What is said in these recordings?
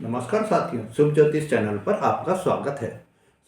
नमस्कार साथियों, शुभ ज्योतिष चैनल पर आपका स्वागत है।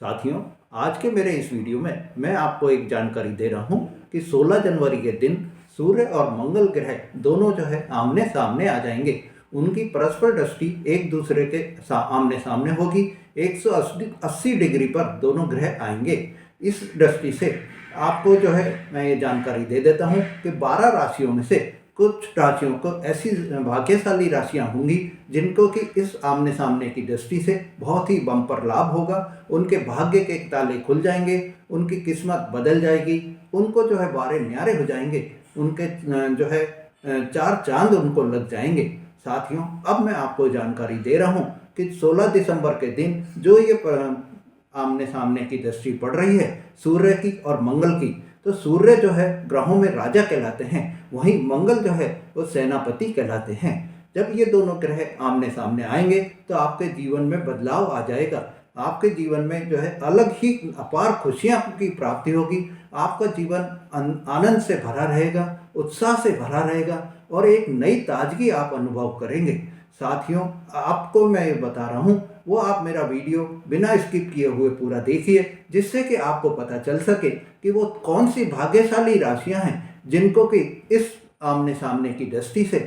साथियों, आज के मेरे इस वीडियो में मैं आपको एक जानकारी दे रहा हूं कि 16 जनवरी के दिन सूर्य और मंगल ग्रह दोनों जो है आमने सामने आ जाएंगे। उनकी परस्पर दृष्टि एक दूसरे के आमने सामने होगी। 180 डिग्री पर दोनों ग्रह आएंगे। इस दृष्टि से आपको जो है मैं ये जानकारी दे देता हूँ कि 12 राशियों में से कुछ राशियों को ऐसी भाग्यशाली राशियां होंगी जिनको कि इस आमने सामने की दृष्टि से बहुत ही बम्पर लाभ होगा। उनके भाग्य के ताले खुल जाएंगे, उनकी किस्मत बदल जाएगी, उनको जो है बारे न्यारे हो जाएंगे, उनके जो है चार चांद उनको लग जाएंगे। साथियों, अब मैं आपको जानकारी दे रहा हूँ कि 16 दिसंबर के दिन जो ये आमने सामने की दृष्टि पड़ रही है सूर्य की और मंगल की, तो सूर्य जो है ग्रहों में राजा कहलाते हैं, वहीं मंगल जो है वो सेनापति कहलाते हैं। जब ये दोनों ग्रह आमने सामने आएंगे तो आपके जीवन में बदलाव आ जाएगा। आपके जीवन में जो है अलग ही अपार खुशियां की प्राप्ति होगी। आपका जीवन आनंद से भरा रहेगा, उत्साह से भरा रहेगा और एक नई ताजगी आप अनुभव करेंगे। साथियों, आपको मैं ये बता रहा हूँ वो आप मेरा वीडियो बिना स्किप किए हुए पूरा देखिए, जिससे कि आपको पता चल सके कि वो कौन सी भाग्यशाली राशियां हैं जिनको कि इस आमने सामने की दृष्टि से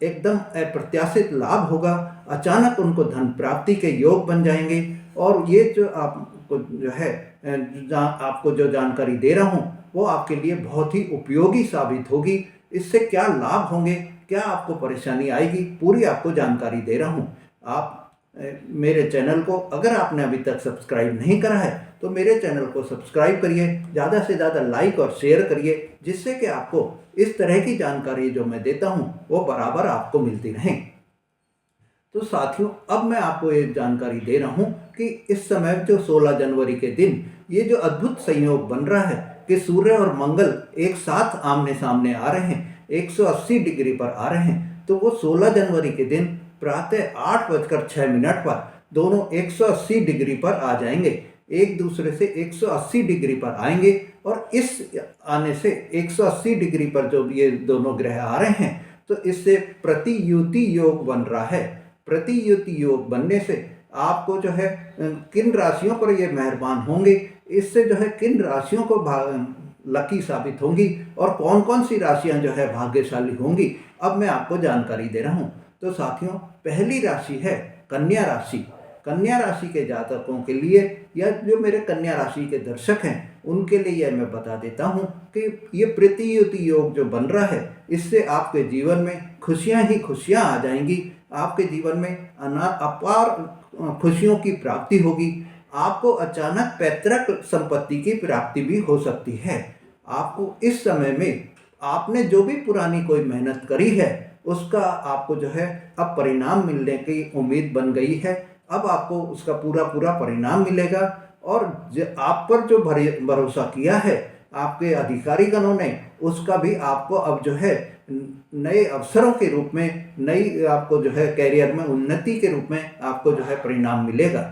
एकदम अप्रत्याशित लाभ होगा। अचानक उनको धन प्राप्ति के योग बन जाएंगे। और ये जो आपको जो है आपको जो जानकारी दे रहा हूँ वो आपके लिए बहुत ही उपयोगी साबित होगी। इससे क्या लाभ होंगे, क्या आपको परेशानी आएगी, पूरी आपको जानकारी दे रहा हूँ। आप मेरे चैनल को अगर आपने अभी तक सब्सक्राइब नहीं करा है तो मेरे चैनल को सब्सक्राइब करिए, ज़्यादा से ज़्यादा लाइक और शेयर करिए, जिससे कि आपको इस तरह की जानकारी जो मैं देता हूँ वो बराबर आपको मिलती रहे। तो साथियों, अब मैं आपको ये जानकारी दे रहा हूँ कि इस समय जो 16 जनवरी के दिन ये जो अद्भुत संयोग बन रहा है कि सूर्य और मंगल एक साथ आमने सामने आ रहे हैं, 180 डिग्री पर आ रहे हैं, तो वो 16 जनवरी के दिन प्रातः 8:06 पर दोनों 180 डिग्री पर आ जाएंगे, एक दूसरे से 180 डिग्री पर आएंगे। और इस आने से 180 डिग्री पर जो ये दोनों ग्रह आ रहे हैं तो इससे प्रतियुति योग बन रहा है। प्रतियुति योग बनने से आपको जो है किन राशियों पर ये मेहरबान होंगे, इससे जो है किन राशियों को लकी साबित होंगी और कौन कौन सी राशियां जो है भाग्यशाली होंगी, अब मैं आपको जानकारी दे रहा हूं। तो साथियों, पहली राशि है कन्या राशि। कन्या राशि के जातकों के लिए या जो मेरे कन्या राशि के दर्शक हैं उनके लिए मैं बता देता हूं कि ये प्रतियुति योग जो बन रहा है इससे आपके जीवन में खुशियां ही खुशियां आ जाएंगी। आपके जीवन में अपार खुशियों की प्राप्ति होगी। आपको अचानक पैतृक संपत्ति की प्राप्ति भी हो सकती है। आपको इस समय में आपने जो भी पुरानी कोई मेहनत करी है उसका आपको जो है अब परिणाम मिलने की उम्मीद बन गई है। अब आपको उसका पूरा पूरा परिणाम मिलेगा और आप पर जो भरोसा किया है आपके अधिकारीगणों ने, उसका भी आपको अब जो है नए अवसरों के रूप में, नई आपको जो है कैरियर में उन्नति के रूप में आपको जो है परिणाम मिलेगा।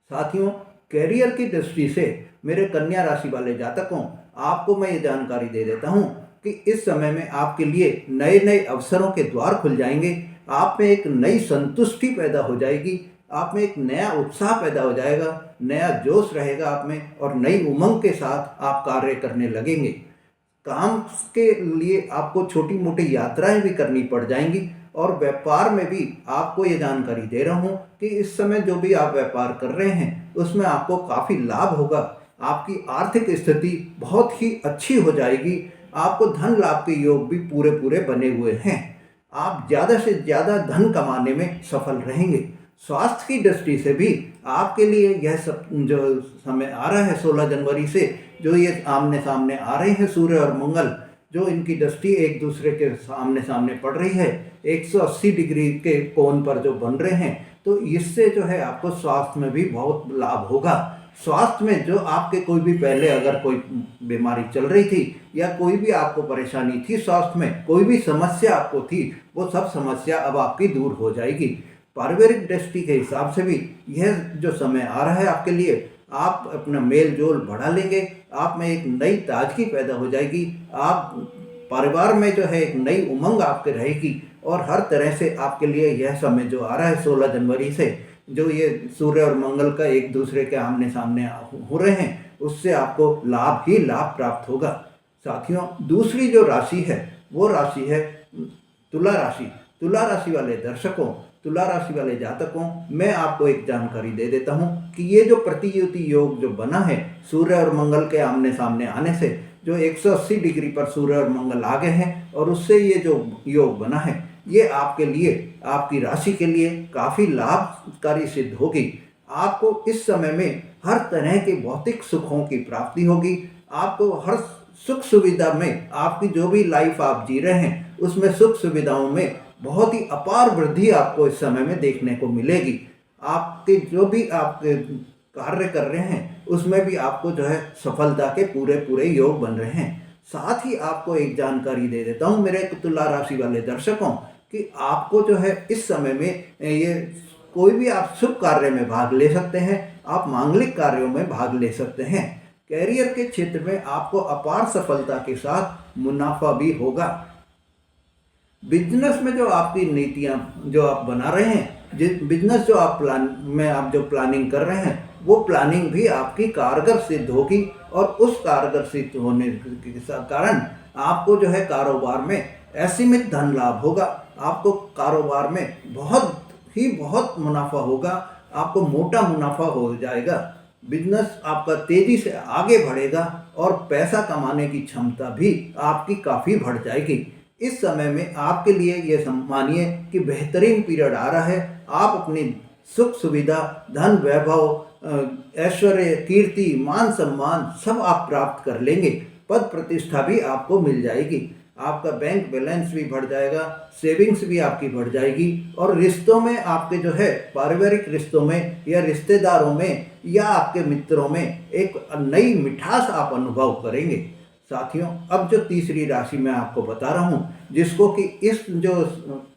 साथियों, कैरियर की दृष्टि से मेरे कन्या राशि वाले जातकों, आपको मैं ये जानकारी दे देता हूँ कि इस समय में आपके लिए नए नए अवसरों के द्वार खुल जाएंगे। आप में एक नई संतुष्टि पैदा हो जाएगी, आप में एक नया उत्साह पैदा हो जाएगा, नया जोश रहेगा आप में और नई उमंग के साथ आप कार्य करने लगेंगे। काम के लिए आपको छोटी मोटी यात्राएं भी करनी पड़ जाएंगी और व्यापार में भी आपको ये जानकारी दे रहा हूँ कि इस समय जो भी आप व्यापार कर रहे हैं उसमें आपको काफ़ी लाभ होगा। आपकी आर्थिक स्थिति बहुत ही अच्छी हो जाएगी। आपको धन लाभ के योग भी पूरे पूरे बने हुए हैं। आप ज़्यादा से ज़्यादा धन कमाने में सफल रहेंगे। स्वास्थ्य की दृष्टि से भी आपके लिए यह सब जो समय आ रहा है 16 जनवरी से, जो ये आमने सामने आ रहे हैं सूर्य और मंगल, जो इनकी दृष्टि एक दूसरे के सामने सामने पड़ रही है 180 डिग्री के कोण पर जो बन रहे हैं, तो इससे जो है आपको स्वास्थ्य में भी बहुत लाभ होगा। स्वास्थ्य में जो आपके कोई भी पहले अगर कोई बीमारी चल रही थी या कोई भी आपको परेशानी थी, स्वास्थ्य में कोई भी समस्या आपको थी, वो सब समस्या अब आपकी दूर हो जाएगी। पारिवारिक दृष्टि के हिसाब से भी यह जो समय आ रहा है आपके लिए, आप अपना मेल जोल बढ़ा लेंगे, आप में एक नई ताजगी पैदा हो जाएगी, आप परिवार में जो है एक नई उमंग आपके रहेगी और हर तरह से आपके लिए यह समय जो आ रहा है 16 जनवरी से, जो ये सूर्य और मंगल का एक दूसरे के आमने सामने हो रहे हैं, उससे आपको लाभ ही लाभ प्राप्त होगा। साथियों, दूसरी जो राशि है वो राशि है तुला राशि। तुला राशि वाले दर्शकों, तुला राशि वाले जातकों, मैं आपको एक जानकारी दे देता हूं कि ये जो प्रतियुति योग जो बना है सूर्य और मंगल के आमने सामने आने से, जो 180 डिग्री पर सूर्य और मंगल आ गए हैं और उससे ये जो योग बना है, ये आपके लिए, आपकी राशि के लिए काफ़ी लाभकारी सिद्ध होगी। आपको इस समय में हर तरह के भौतिक सुखों की प्राप्ति होगी। आपको हर सुख सुविधा में, आपकी जो भी लाइफ आप जी रहे हैं उसमें सुख सुविधाओं में बहुत ही अपार वृद्धि आपको इस समय में देखने को मिलेगी। आपके जो भी आपके कार्य कर रहे हैं उसमें भी आपको जो है सफलता के पूरे पूरे योग बन रहे हैं। साथ ही आपको एक जानकारी दे देता हूँ मेरे तुला राशि वाले दर्शकों, कि आपको जो है इस समय में ये कोई भी आप शुभ कार्य में भाग ले सकते हैं, आप मांगलिक कार्यों में भाग ले सकते हैं। कैरियर के क्षेत्र में आपको अपार सफलता के साथ मुनाफा भी होगा। बिजनेस में जो आपकी नीतियां जो आप बना रहे हैं, जिस बिजनेस जो आप प्लानिंग कर रहे हैं, वो प्लानिंग भी आपकी कारगर सिद्ध होगी और उस कारगर सिद्ध होने के कारण आपको जो है कारोबार में असीमित धन लाभ होगा। आपको कारोबार में बहुत मुनाफा होगा, आपको मोटा मुनाफा हो जाएगा। बिजनेस आपका तेजी से आगे बढ़ेगा और पैसा कमाने की क्षमता भी आपकी काफ़ी बढ़ जाएगी। इस समय में आपके लिए ये मानिए कि बेहतरीन पीरियड आ रहा है। आप अपनी सुख सुविधा, धन वैभव, ऐश्वर्य, कीर्ति, मान सम्मान सब आप प्राप्त कर लेंगे। पद प्रतिष्ठा भी आपको मिल जाएगी। आपका बैंक बैलेंस भी बढ़ जाएगा, सेविंग्स भी आपकी बढ़ जाएगी और रिश्तों में आपके जो है पारिवारिक रिश्तों में या रिश्तेदारों में या आपके मित्रों में एक नई मिठास आप अनुभव करेंगे। साथियों, अब जो तीसरी राशि मैं आपको बता रहा हूँ, जिसको कि इस जो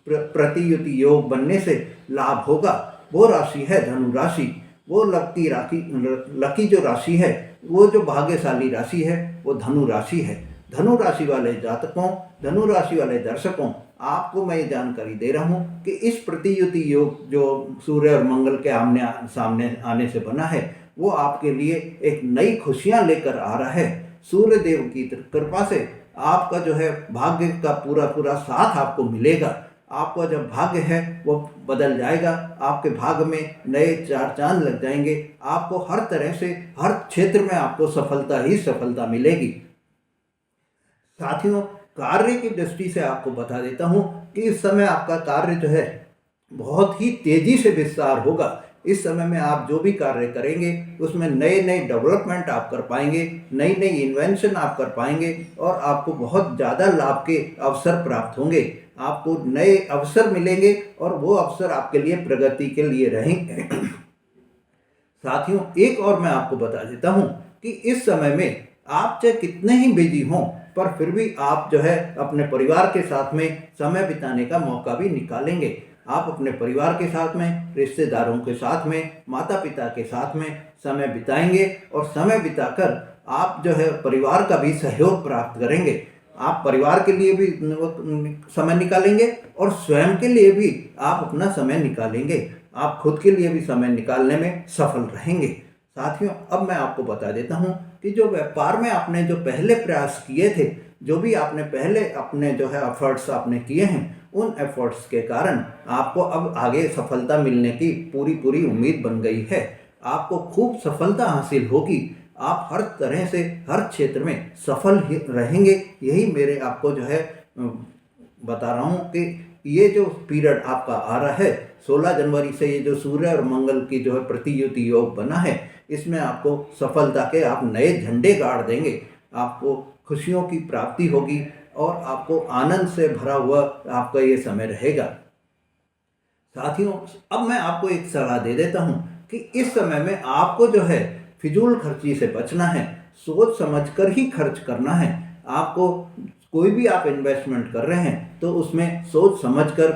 प्रतियुति योग बनने से लाभ होगा, वो राशि है धनु राशि। वो लकी जो राशि है, वो जो भाग्यशाली राशि है, वो धनु राशि है। धनु राशि वाले जातकों, धनु राशि वाले दर्शकों, आपको मैं ये जानकारी दे रहा हूँ कि इस प्रतियुति योग जो सूर्य और मंगल के आमने सामने आने से बना है, वो आपके लिए एक नई खुशियाँ लेकर आ रहा है। सूर्य देव की कृपा से आपका जो है भाग्य का पूरा साथ आपको मिलेगा। आपका जब भाग्य है वो बदल जाएगा, आपके भाग्य में नए चार चांद लग जाएंगे। आपको हर तरह से, हर क्षेत्र में आपको सफलता ही सफलता मिलेगी। साथियों, कार्य की दृष्टि से आपको बता देता हूँ कि इस समय आपका कार्य जो है बहुत ही तेजी से विस्तार होगा। इस समय में आप जो भी कार्य करेंगे उसमें नए नए डेवलपमेंट आप कर पाएंगे, नई नई इन्वेंशन आप कर पाएंगे और आपको बहुत ज़्यादा लाभ के अवसर प्राप्त होंगे। आपको नए अवसर मिलेंगे और वो अवसर आपके लिए प्रगति के लिए रहेंगे। साथियों, एक और मैं आपको बता देता हूँ कि इस समय में आप चाहे कितने ही बिजी हों, पर फिर भी आप जो है अपने परिवार के साथ में समय बिताने का मौका भी निकालेंगे। आप अपने परिवार के साथ में, रिश्तेदारों के साथ में, माता पिता के साथ में समय बिताएंगे और समय बिताकर आप जो है परिवार का भी सहयोग प्राप्त करेंगे। आप परिवार के लिए भी समय निकालेंगे और स्वयं के लिए भी आप अपना समय निकालेंगे। आप खुद के लिए भी समय निकालने में सफल रहेंगे। साथियों, अब मैं आपको बता देता हूँ कि जो व्यापार में आपने जो पहले प्रयास किए थे, जो भी आपने पहले अपने जो है एफर्ट्स आपने किए हैं, उन एफर्ट्स के कारण आपको अब आगे सफलता मिलने की पूरी उम्मीद बन गई है। आपको खूब सफलता हासिल होगी। आप हर तरह से, हर क्षेत्र में सफल ही रहेंगे। यही मेरे आपको जो है बता रहा हूँ कि ये जो पीरियड आपका आ रहा है 16 जनवरी से, ये जो सूर्य और मंगल की जो है प्रतियुति योग बना है, इसमें आपको सफलता के आप नए झंडे गाड़ देंगे। आपको खुशियों की प्राप्ति होगी और आपको आनंद से भरा हुआ आपका ये समय रहेगा। साथियों, अब मैं आपको एक सलाह दे देता हूँ कि इस समय में आपको जो है फिजूल खर्ची से बचना है, सोच समझकर ही खर्च करना है। आपको कोई भी आप इन्वेस्टमेंट कर रहे हैं तो उसमें सोच समझकर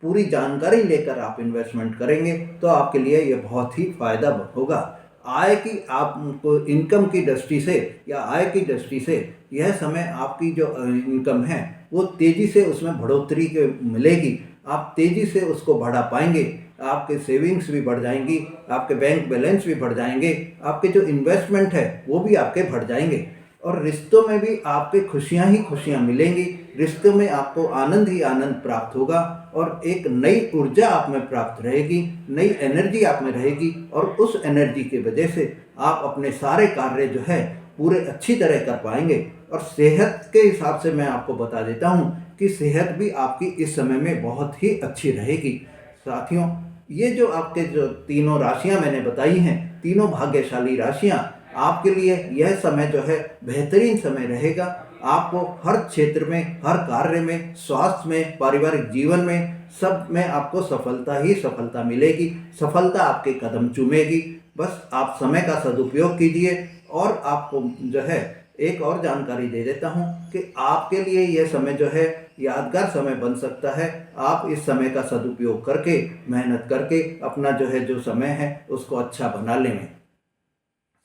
पूरी जानकारी लेकर आप इन्वेस्टमेंट करेंगे तो आपके लिए ये बहुत ही फायदा होगा। आय की, आपको इनकम की दृष्टि से या आय की दृष्टि से यह समय आपकी जो इनकम है वो तेज़ी से उसमें बढ़ोतरी के मिलेगी, आप तेज़ी से उसको बढ़ा पाएंगे, आपके सेविंग्स भी बढ़ जाएंगी, आपके बैंक बैलेंस भी बढ़ जाएंगे, आपके जो इन्वेस्टमेंट है वो भी आपके बढ़ जाएंगे और रिश्तों में भी आपके खुशियां ही खुशियां मिलेंगी। रिश्तों में आपको आनंद ही आनंद प्राप्त होगा और एक नई ऊर्जा आप में प्राप्त रहेगी, नई एनर्जी आप में रहेगी और उस एनर्जी की वजह से आप अपने सारे कार्य जो है पूरे अच्छी तरह कर पाएंगे। और सेहत के हिसाब से मैं आपको बता देता हूँ कि सेहत भी आपकी इस समय में बहुत ही अच्छी रहेगी। साथियों, ये जो आपके जो तीनों राशियां मैंने बताई हैं, तीनों भाग्यशाली राशियां, आपके लिए यह समय जो है बेहतरीन समय रहेगा। आपको हर क्षेत्र में, हर कार्य में, स्वास्थ्य में, पारिवारिक जीवन में, सब में आपको सफलता ही सफलता मिलेगी, सफलता आपके कदम चूमेगी। बस आप समय का सदुपयोग कीजिए। और आपको जो है एक और जानकारी दे देता हूँ कि आपके लिए यह समय जो है यादगार समय बन सकता है। आप इस समय का सदुपयोग करके, मेहनत करके अपना जो है जो समय है उसको अच्छा बना लें।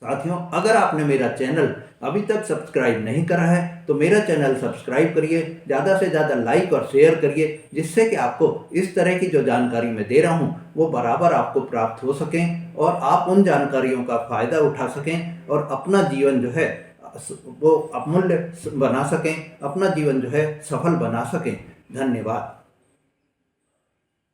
साथियों, अगर आपने मेरा चैनल अभी तक सब्सक्राइब नहीं करा है तो मेरा चैनल सब्सक्राइब करिए, ज़्यादा से ज़्यादा लाइक और शेयर करिए, जिससे कि आपको इस तरह की जो जानकारी मैं दे रहा हूँ वो बराबर आपको प्राप्त हो सकें और आप उन जानकारियों का फ़ायदा उठा सकें और अपना जीवन जो है वो अमूल्य बना सकें, अपना जीवन जो है सफल बना सकें। धन्यवाद।